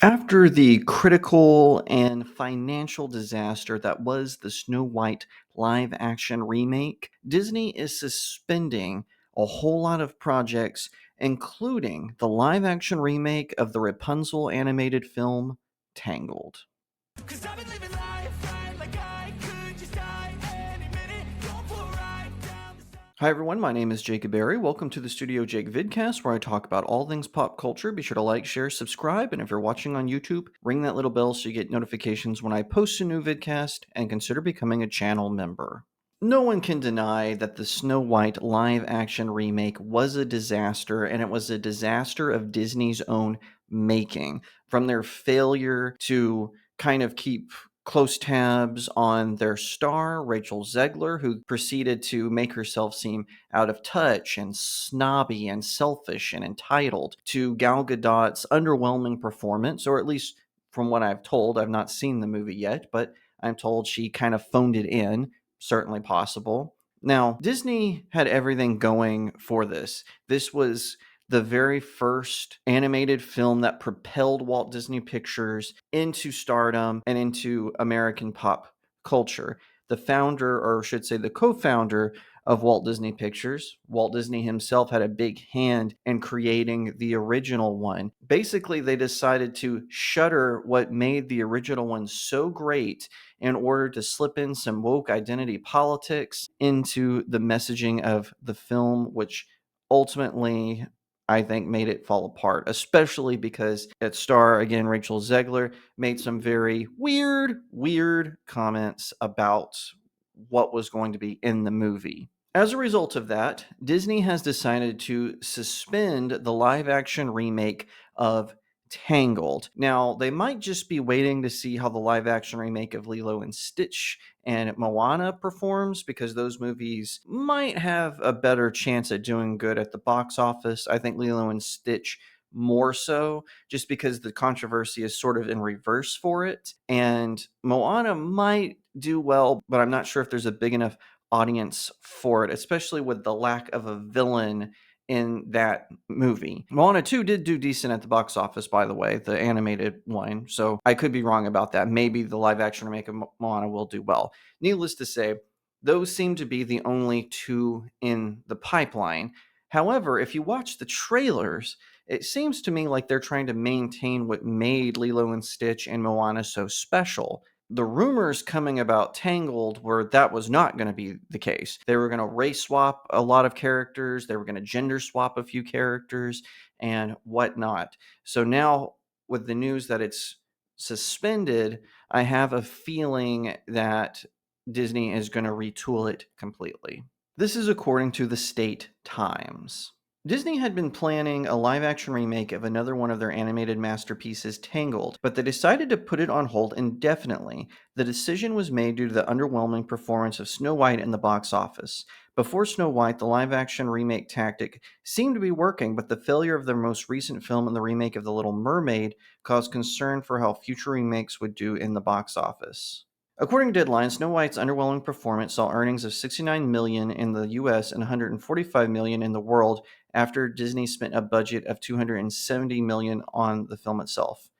After the critical and financial disaster that was the Snow White live action remake, Disney is suspending a whole lot of projects, including the live action remake of the Rapunzel animated film Tangled. 'Cause I've been living life right like I could just die any minute. Going for a ride down the side. Hi everyone, my name is Jacob Berry. Welcome to the StudioJake vidcast where I talk about all things pop culture. Be sure to like, share, subscribe, and if you're watching on YouTube, ring that little bell so you get notifications when I post a new vidcast, and consider becoming a channel member. No one can deny that the Snow White live action remake was a disaster, and it was a disaster of Disney's own making. From their failure to kind of keep close tabs on their star, Rachel Zegler, who proceeded to make herself seem out of touch and snobby and selfish and entitled, to Gal Gadot's underwhelming performance, or at least from what I've told. I've not seen the movie yet, but I'm told she kind of phoned it in. Certainly possible. Now, Disney had everything going for this. This was the very first animated film that propelled Walt Disney Pictures into stardom and into American pop culture. The founder, or I should say the co-founder of Walt Disney Pictures, Walt Disney himself had a big hand in creating the original one. Basically, they decided to shutter what made the original one so great in order to slip in some woke identity politics into the messaging of the film, which ultimately I think made it fall apart, especially because its star, again, Rachel Zegler, made some very weird comments about what was going to be in the movie. As a result of that, Disney has decided to suspend the live action remake of Tangled. Now, they might just be waiting to see how the live action remake of Lilo and Stitch and Moana performs, because those movies might have a better chance at doing good at the box office. I think Lilo and Stitch more so, just because the controversy is sort of in reverse for it. And Moana might do well, but I'm not sure if there's a big enough audience for it, especially with the lack of a villain in that movie. Moana 2 did do decent at the box office, by the way, the animated one. So I could be wrong about that. Maybe the live action remake of Moana will do well. Needless to say, those seem to be the only two in the pipeline. However, if you watch the trailers, it seems to me like they're trying to maintain what made Lilo and Stitch and Moana so special. The rumors coming about Tangled were that was not going to be the case. They were going to race swap a lot of characters, they were going to gender swap a few characters, and whatnot. So now, with the news that it's suspended, I have a feeling that Disney is going to retool it completely. This is according to the State Times. Disney had been planning a live action remake of another one of their animated masterpieces, Tangled, but they decided to put it on hold indefinitely. The decision was made due to the underwhelming performance of Snow White in the box office. Before Snow White, the live action remake tactic seemed to be working, but the failure of their most recent film and the remake of The Little Mermaid caused concern for how future remakes would do in the box office. According to Deadline, Snow White's underwhelming performance saw earnings of $69 million in the US and $145 million in the world after Disney spent a budget of $270 million on the film itself.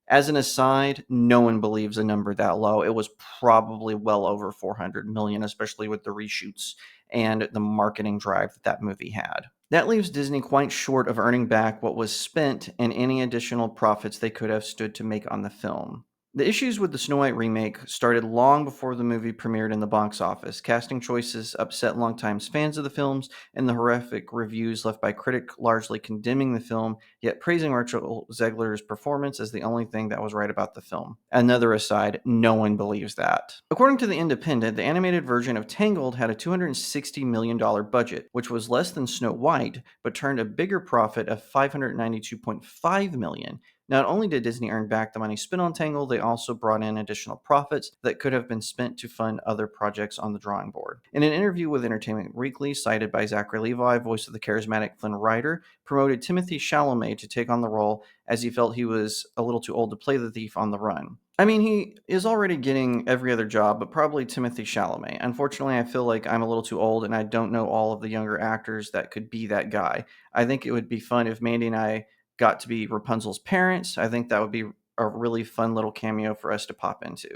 As an aside, no one believes a number that low. It was probably well over $400 million, especially with the reshoots and the marketing drive that that movie had. That leaves Disney quite short of earning back what was spent and any additional profits they could have stood to make on the film. The issues with the Snow White remake started long before the movie premiered in the box office. Casting choices upset longtime fans of the films, and the horrific reviews left by critics largely condemning the film, yet praising Rachel Zegler's performance as the only thing that was right about the film. Another aside, no one believes that. According to The Independent, the animated version of Tangled had a $260 million budget, which was less than Snow White, but turned a bigger profit of $592.5 million. Not only did Disney earn back the money spent on Tangled, they also brought in additional profits that could have been spent to fund other projects on the drawing board. In an interview with Entertainment Weekly, cited by Zachary Levi, voice of the charismatic Flynn Rider, promoted Timothy Chalamet to take on the role as he felt he was a little too old to play the thief on the run. I mean, he is already getting every other job, but probably Timothy Chalamet. Unfortunately, I feel like I'm a little too old and I don't know all of the younger actors that could be that guy. I think it would be fun if Mandy and I got to be Rapunzel's parents. I think that would be a really fun little cameo for us to pop into.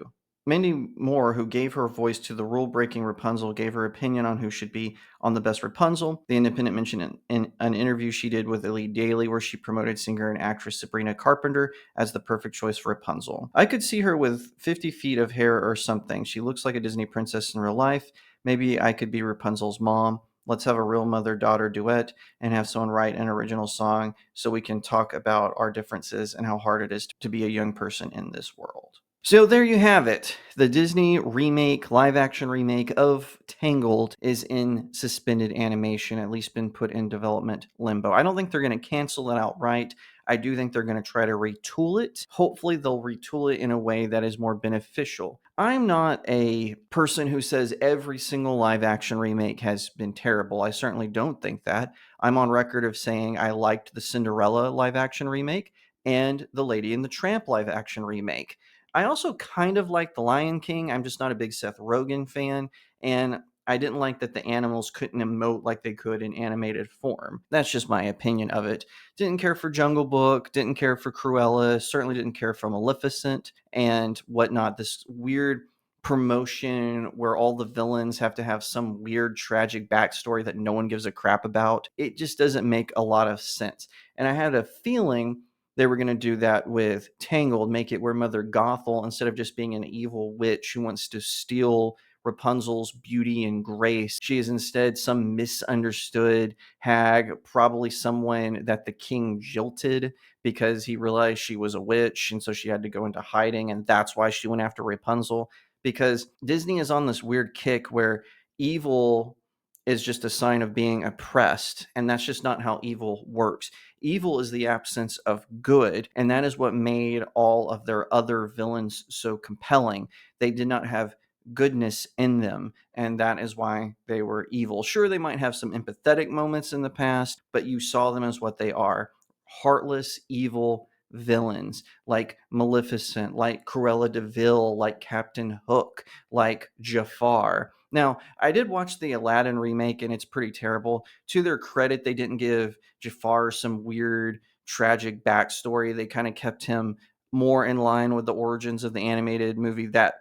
Mindy Moore, who gave her voice to the rule breaking Rapunzel, gave her opinion on who should be on the best Rapunzel. The Independent mentioned in an interview she did with Elite Daily, where she promoted singer and actress Sabrina Carpenter as the perfect choice for Rapunzel. I could see her with 50 feet of hair or something. She looks like a Disney princess in real life. Maybe I could be Rapunzel's mom. Let's have a real mother daughter duet and have someone write an original song so we can talk about our differences and how hard it is to be a young person in this world. So there you have it. The Disney remake, live action remake of Tangled is in suspended animation, at least been put in development limbo. I don't think they're going to cancel it outright. I do think they're going to try to retool it. Hopefully, they'll retool it in a way that is more beneficial. I'm not a person who says every single live action remake has been terrible. I certainly don't think that. I'm on record of saying I liked the Cinderella live action remake and the Lady and the Tramp live action remake. I also kind of like The Lion King. I'm just not a big Seth Rogen fan. And I didn't like that the animals couldn't emote like they could in animated form. That's just my opinion of it. Didn't care for Jungle Book, didn't care for Cruella, certainly didn't care for Maleficent and whatnot. This weird promotion where all the villains have to have some weird tragic backstory that no one gives a crap about. It just doesn't make a lot of sense. And I had a feeling they were going to do that with Tangled, make it where Mother Gothel, instead of just being an evil witch who wants to steal Rapunzel's beauty and grace, she is instead some misunderstood hag, probably someone that the king jilted because he realized she was a witch. And so she had to go into hiding. And that's why she went after Rapunzel. Because Disney is on this weird kick where evil is just a sign of being oppressed. And that's just not how evil works. Evil is the absence of good, and that is what made all of their other villains so compelling. They did not have goodness in them, and that is why they were evil. Sure, they might have some empathetic moments in the past, but you saw them as what they are: heartless, evil villains like Maleficent, like Cruella de Vil, like Captain Hook, like Jafar. Now, I did watch the Aladdin remake and it's pretty terrible. To their credit, they didn't give Jafar some weird, tragic backstory. They kind of kept him more in line with the origins of the animated movie. That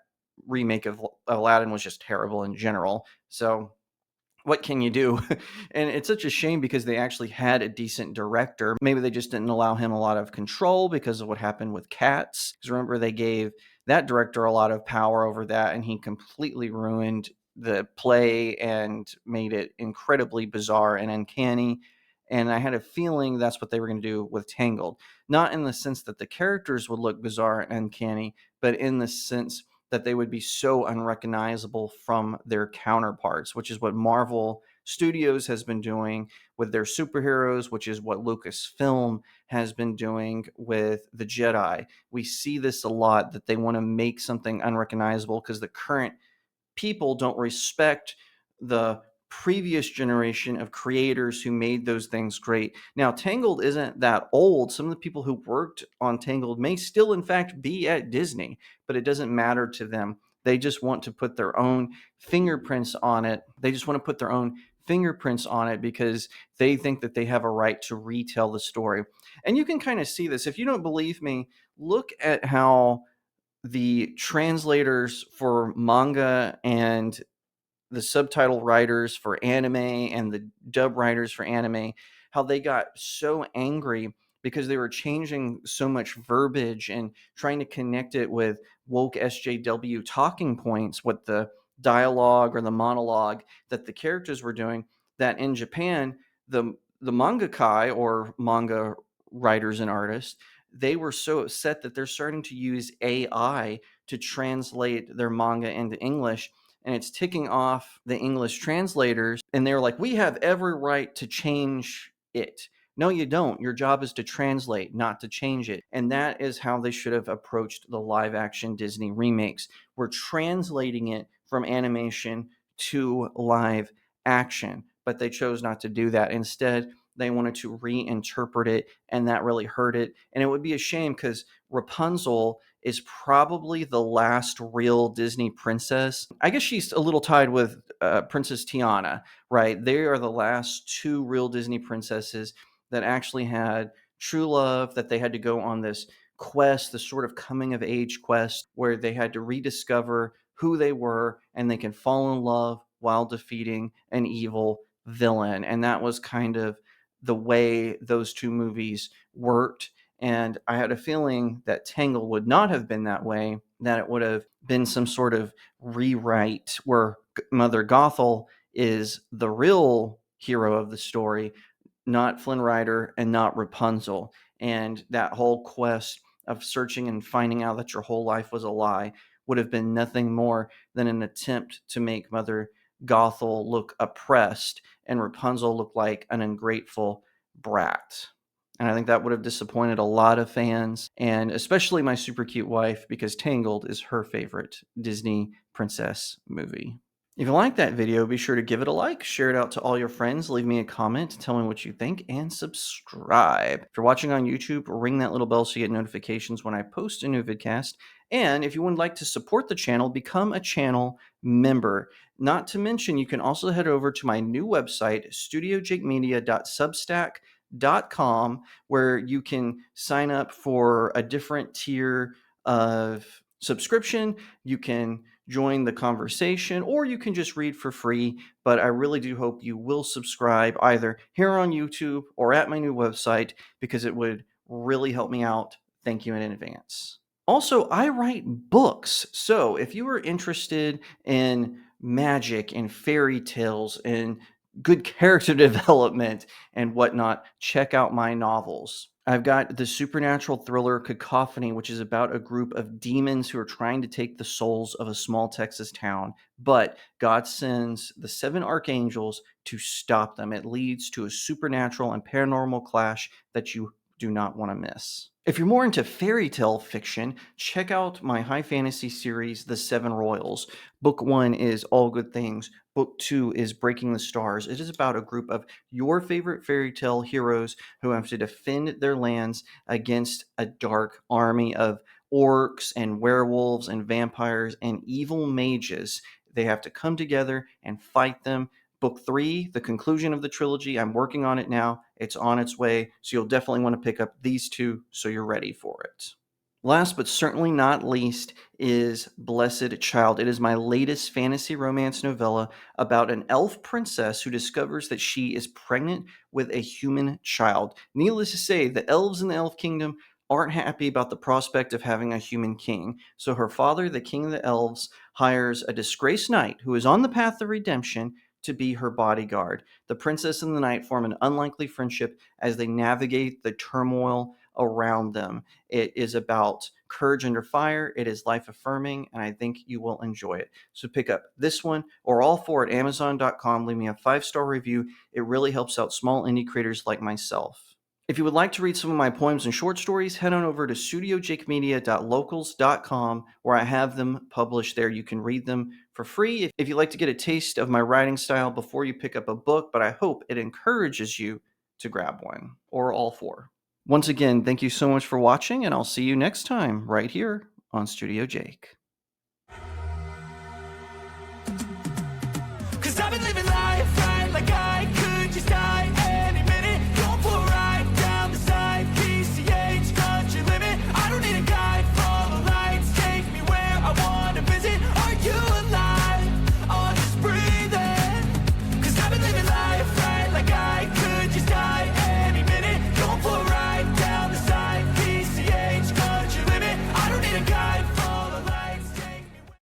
remake of Aladdin was just terrible in general. So what can you do? And it's such a shame because they actually had a decent director. Maybe they just didn't allow him a lot of control because of what happened with Cats. Because remember, they gave that director a lot of power over that, and he completely ruined the play and made it incredibly bizarre and uncanny. And I had a feeling that's what they were going to do with Tangled. Not in the sense that the characters would look bizarre and uncanny, but in the sense that they would be so unrecognizable from their counterparts, which is what Marvel Studios has been doing with their superheroes, which is what Lucasfilm has been doing with the Jedi. We see this a lot, that they want to make something unrecognizable because the current people don't respect the previous generation of creators who made those things great. Now, Tangled isn't that old. Some of the people who worked on Tangled may still, in fact, be at Disney, but it doesn't matter to them. They just want to put their own fingerprints on it. They just want to put their own fingerprints on it because they think that they have a right to retell the story. And you can kind of see this. If you don't believe me, look at how the translators for manga and the subtitle writers for anime and the dub writers for anime, how they got so angry because they were changing so much verbiage and trying to connect it with woke SJW talking points, what the dialogue or the monologue that the characters were doing, that in Japan, the mangakai or manga writers and artists, they were so upset that they're starting to use AI to translate their manga into English, and it's ticking off the English translators. And they're like, we have every right to change it. No, you don't. Your job is to translate, not to change it. And that is how they should have approached the live action Disney remakes. We're translating it from animation to live action, but they chose not to do that. Instead, they wanted to reinterpret it, and that really hurt it. And it would be a shame because Rapunzel is probably the last real Disney princess. I guess she's a little tied with Princess Tiana, right? They are the last two real Disney princesses that actually had true love, that they had to go on this quest, this sort of coming of age quest where they had to rediscover who they were and they can fall in love while defeating an evil villain. And that was kind of the way those two movies worked. And I had a feeling that Tangled would not have been that way, that it would have been some sort of rewrite where Mother Gothel is the real hero of the story, not Flynn Rider and not Rapunzel. And that whole quest of searching and finding out that your whole life was a lie would have been nothing more than an attempt to make Mother Gothel look oppressed and Rapunzel look like an ungrateful brat. And I think that would have disappointed a lot of fans, and especially my super cute wife, because Tangled is her favorite Disney princess movie. If you like that video, be sure to give it a like, share it out to all your friends, leave me a comment, tell me what you think, and subscribe. If you're watching on YouTube, ring that little bell so you get notifications when I post a new vidcast. And if you would like to support the channel, become a channel member. Not to mention, you can also head over to my new website, studiojakemedia.substack.com, where you can sign up for a different tier of subscription. You can join the conversation, or you can just read for free. But I really do hope you will subscribe either here on YouTube or at my new website, because it would really help me out. Thank you in advance. Also, I write books. So if you are interested in magic and fairy tales and good character development and whatnot, check out my novels. I've got the supernatural thriller Cacophony, which is about a group of demons who are trying to take the souls of a small Texas town, but God sends the 7 archangels to stop them. It leads to a supernatural and paranormal clash that you do not want to miss. If you're more into fairy tale fiction, check out my high fantasy series, The Seven Royals. Book 1 is All Good Things. Book 2 is Breaking the Stars. It is about a group of your favorite fairy tale heroes who have to defend their lands against a dark army of orcs and werewolves and vampires and evil mages. They have to come together and fight them. Book 3, the conclusion of the trilogy, I'm working on it now. It's on its way, so you'll definitely want to pick up these 2 so you're ready for it. Last but certainly not least is Blessed Child. It is my latest fantasy romance novella about an elf princess who discovers that she is pregnant with a human child. Needless to say, the elves in the elf kingdom aren't happy about the prospect of having a human king. So her father, the king of the elves, hires a disgraced knight who is on the path of redemption to be her bodyguard. The princess and the knight form an unlikely friendship as they navigate the turmoil around them. It is about courage under fire. It is life affirming, and I think you will enjoy it. So pick up this one or all 4 at Amazon.com. Leave me a 5-star review. It really helps out small indie creators like myself. If you would like to read some of my poems and short stories, head on over to StudioJakeMedia.locals.com, where I have them published there. You can read them for free if you'd like to get a taste of my writing style before you pick up a book, but I hope it encourages you to grab one or all 4. Once again, thank you so much for watching, and I'll see you next time right here on Studio Jake. 'Cause I've been living life right like I